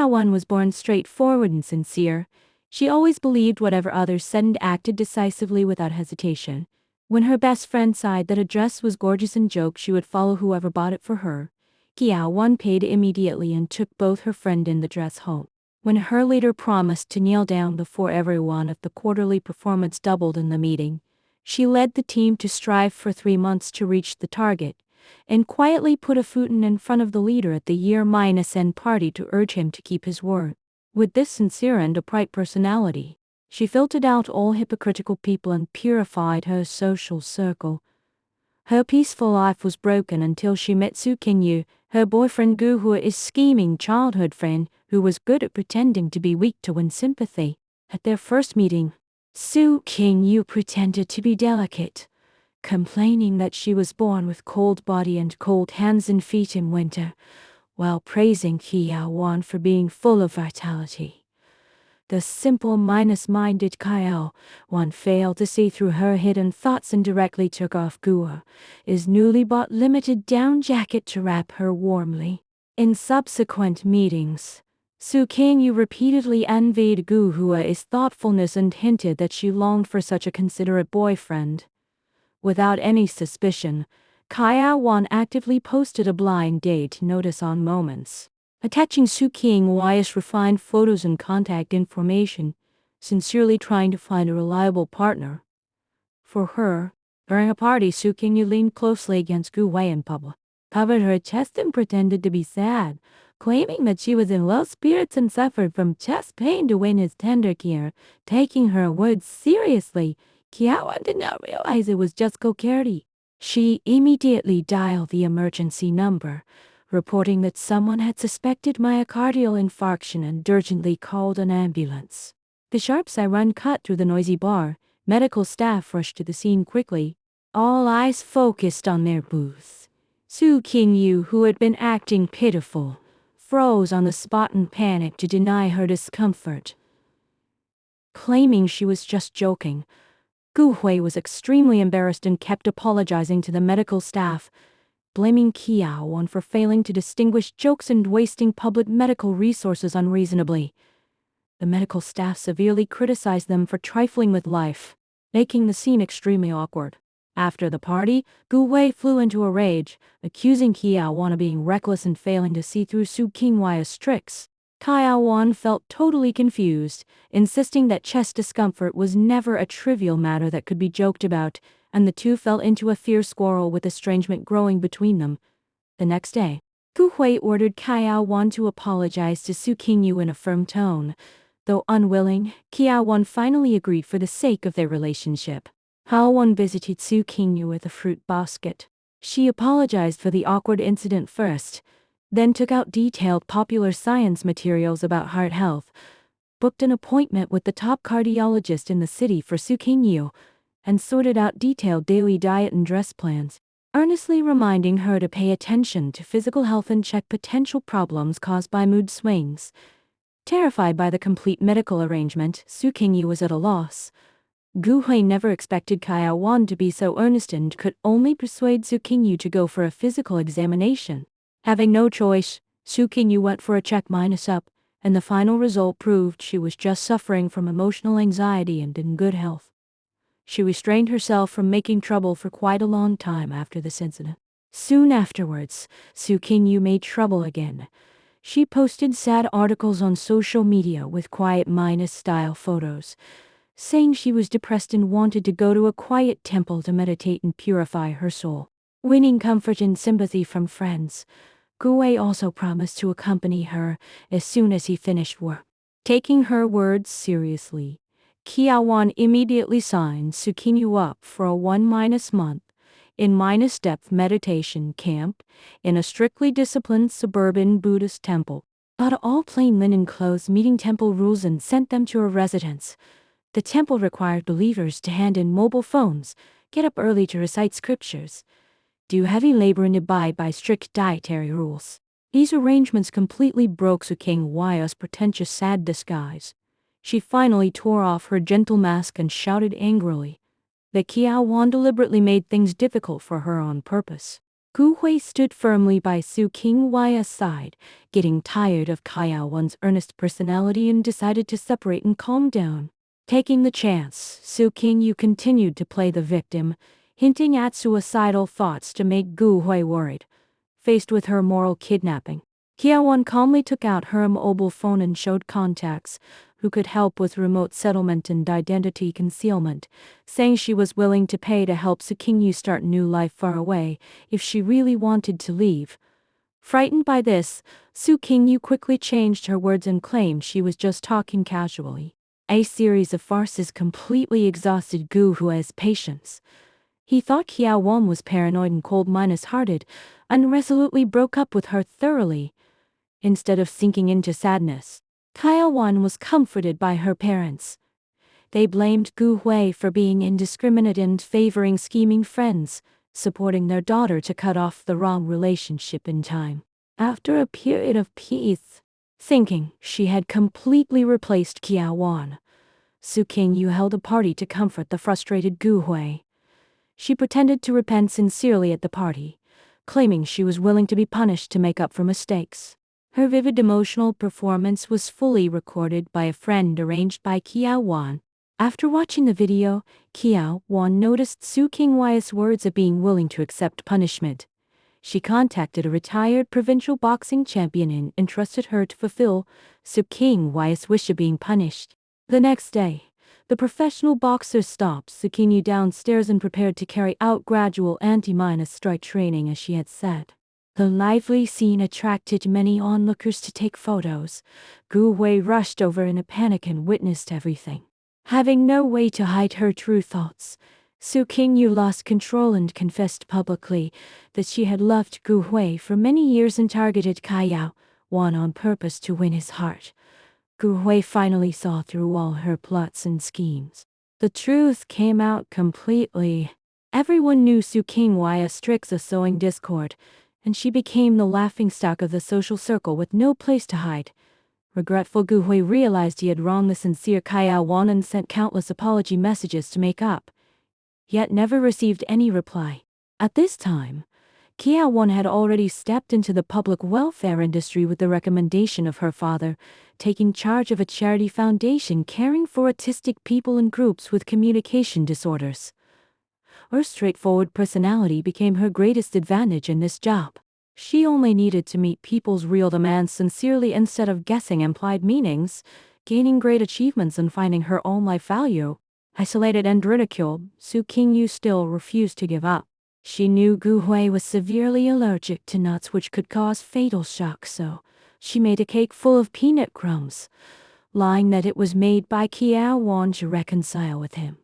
Kiawan was born straightforward and sincere. She always believed whatever others said and acted decisively without hesitation. When her best friend sighed that a dress was gorgeous and joked she would follow whoever bought it for her, Kiawan paid immediately and took both her friend and the dress home. When her leader promised to kneel down before everyone if the quarterly performance doubled in the meeting, she led the team to strive for 3 months to reach the target, and quietly put a fountain in front of the leader at the year-end party to urge him to keep his word. With this sincere and upright personality, she filtered out all hypocritical people and purified her social circle. Her peaceful life was broken until she met Su Qingyu, her boyfriend Guhua's scheming childhood friend, who was good at pretending to be weak to win sympathy. At their first meeting, Su Qingyu pretended to be delicate, complaining that she was born with cold body and cold hands and feet in winter, while praising Kiawan for being full of vitality. The simple-minded Kiawan failed to see through her hidden thoughts and directly took off Guhua's newly bought limited down jacket to wrap her warmly. In subsequent meetings, Su Qingyu repeatedly envied Guhua's thoughtfulness and hinted that she longed for such a considerate boyfriend. Without any suspicion, Kiawan actively posted a blind date notice on Moments, attaching Su Qingyu's refined photos and contact information, sincerely trying to find a reliable partner. For her, during a party, Su Qingyu leaned closely against Guhua in public, covered her chest and pretended to be sad, claiming that she was in low spirits and suffered from chest pain to win his tender care. Taking her words seriously, Kiawan did not realize it was just coquetry. She immediately dialed the emergency number, reporting that someone had suspected myocardial infarction and urgently called an ambulance. The sharp siren cut through the noisy bar. Medical staff rushed to the scene quickly, all eyes focused on their booth. Su Qingyu, who had been acting pitiful, froze on the spot and panicked to deny her discomfort, claiming she was just joking. Guhua was extremely embarrassed and kept apologizing to the medical staff, blaming Kiawan for failing to distinguish jokes and wasting public medical resources unreasonably. The medical staff severely criticized them for trifling with life, making the scene extremely awkward. After the party, Guhua flew into a rage, accusing Kiawan of being reckless and failing to see through Su Qingyu's tricks. Kiawan felt totally confused, insisting that chest discomfort was never a trivial matter that could be joked about, and the two fell into a fierce quarrel with estrangement growing between them. The next day, Guhua ordered Kiawan to apologize to Su Qingyu in a firm tone. Though unwilling, Kiawan finally agreed for the sake of their relationship. Kiawan visited Su Qingyu with a fruit basket. She apologized for the awkward incident first, then took out detailed popular science materials about heart health, booked an appointment with the top cardiologist in the city for Su Qingyu, and sorted out detailed daily diet and dress plans, earnestly reminding her to pay attention to physical health and check potential problems caused by mood swings. Terrified by the complete medical arrangement, Su Qingyu was at a loss. Guhua never expected Kiawan to be so earnest and could only persuade Su Qingyu to go for a physical examination. Having no choice, Su Qingyu went for a check-up, and the final result proved she was just suffering from emotional anxiety and in good health. She restrained herself from making trouble for quite a long time after this incident. Soon afterwards, Su Qingyu made trouble again. She posted sad articles on social media with quiet-style photos, saying she was depressed and wanted to go to a quiet temple to meditate and purify her soul. Winning comfort and sympathy from friends, Guhua also promised to accompany her as soon as he finished work. Taking her words seriously, Kiawan immediately signed Su Qingyu up for a 1-month in-depth meditation camp in a strictly disciplined suburban Buddhist temple. Bought all plain linen clothes meeting temple rules and sent them to her residence. The temple required believers to hand in mobile phones, get up early to recite scriptures, do heavy labor and abide by strict dietary rules. These arrangements completely broke Su Qingyu's pretentious sad disguise. She finally tore off her gentle mask and shouted angrily that Kiawan deliberately made things difficult for her on purpose. Gu Hui stood firmly by Su Qinghai's side, getting tired of Kaya Wan's earnest personality and decided to separate and calm down. Taking the chance, Su Qingyu continued to play the victim, hinting at suicidal thoughts to make Gu Hui worried. Faced with her moral kidnapping, Kaya Wan calmly took out her mobile phone and showed contacts who could help with remote settlement and identity concealment, saying she was willing to pay to help Su Qingyu start new life far away if she really wanted to leave. Frightened by this, Su Qingyu quickly changed her words and claimed she was just talking casually. A series of farces completely exhausted Gu Hui's patience. He thought Kaya Wan was paranoid and cold-hearted, and resolutely broke up with her thoroughly. Instead of sinking into sadness, Kaya Wan was comforted by her parents. They blamed Gu Hui for being indiscriminate and favoring scheming friends, supporting their daughter to cut off the wrong relationship in time. After a period of peace, thinking she had completely replaced Kaya Wan, Su Qingyu held a party to comfort the frustrated Gu Hui. She pretended to repent sincerely at the party, claiming she was willing to be punished to make up for mistakes. Her vivid emotional performance was fully recorded by a friend arranged by Kaya Wan. After watching the video, Kaya Wan noticed Su Qinghai's words of being willing to accept punishment. She contacted a retired provincial boxing champion and entrusted her to fulfill Su Qinghai's wish of being punished. The next day, the professional boxer stopped Su Qingyu downstairs and prepared to carry out gradual anti-strike training as she had said. The lively scene attracted many onlookers to take photos. Gu Hui rushed over in a panic and witnessed everything. Having no way to hide her true thoughts, Su Qingyu lost control and confessed publicly that she had loved Gu Hui for many years and targeted Kaya Wan on purpose to win his heart. Gu Hui finally saw through all her plots and schemes. The truth came out completely. Everyone knew Su Qinghai stricts a sowing discord, and she became the laughingstock of the social circle with no place to hide. Regretful, Gu Hui realized he had wronged the sincere Kaya Wan and sent countless apology messages to make up, yet never received any reply. At this time, Kaya Wan had already stepped into the public welfare industry with the recommendation of her father, taking charge of a charity foundation caring for autistic people and groups with communication disorders. Her straightforward personality became her greatest advantage in this job. She only needed to meet people's real demands sincerely instead of guessing implied meanings, gaining great achievements and finding her own life value. Isolated and ridiculed, Su Qingyu still refused to give up. She knew Gu Hui was severely allergic to nuts which could cause fatal shock, so she made a cake full of peanut crumbs, lying that it was made by Kaya Wan to reconcile with him.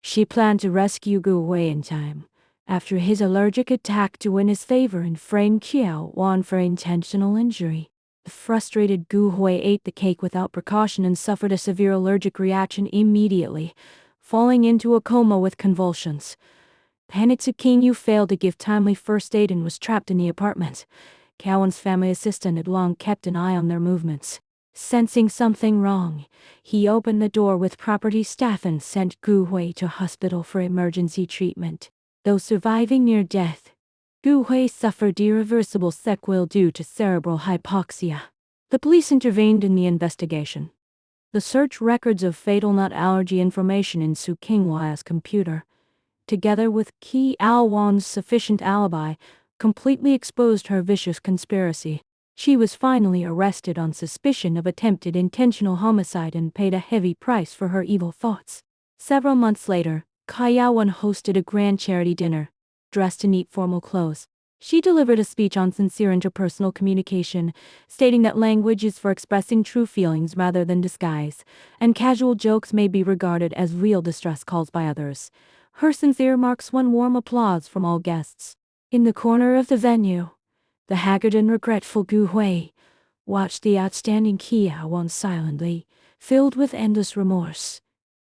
She planned to rescue Gu Hui in time, after his allergic attack, to win his favor and frame Kaya Wan for intentional injury. The frustrated Gu Hui ate the cake without precaution and suffered a severe allergic reaction immediately, falling into a coma with convulsions. Panicked, Su Qingyu failed to give timely first aid and was trapped in the apartment. Kaya Wan's family assistant had long kept an eye on their movements. Sensing something wrong, he opened the door with property staff and sent Gu Hui to hospital for emergency treatment. Though surviving near death, Gu Hui suffered irreversible sequelae due to cerebral hypoxia. The police intervened in the investigation. The search records of fatal nut allergy information in Su Qinghai's computer, together with Kaya Wan's sufficient alibi, completely exposed her vicious conspiracy. She was finally arrested on suspicion of attempted intentional homicide and paid a heavy price for her evil thoughts. Several months later, Kaya Wan hosted a grand charity dinner. Dressed in neat formal clothes, she delivered a speech on sincere interpersonal communication, stating that language is for expressing true feelings rather than disguise, and casual jokes may be regarded as real distress calls by others. Her sincere remarks won warm applause from all guests. In the corner of the venue, the haggard and regretful Gu Hui watched the outstanding Kaya Wan silently, filled with endless remorse.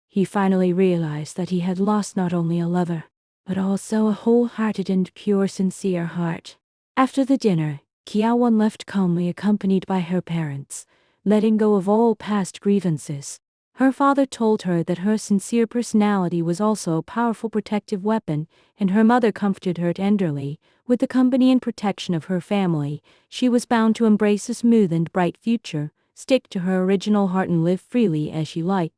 He finally realized that he had lost not only a lover, but also a wholehearted and pure sincere heart. After the dinner, Kaya Wan left calmly accompanied by her parents, letting go of all past grievances. Her father told her that her sincere personality was also a powerful protective weapon, and her mother comforted her tenderly, With the company and protection of her family, she was bound to embrace a smooth and bright future, stick to her original heart and live freely as she liked.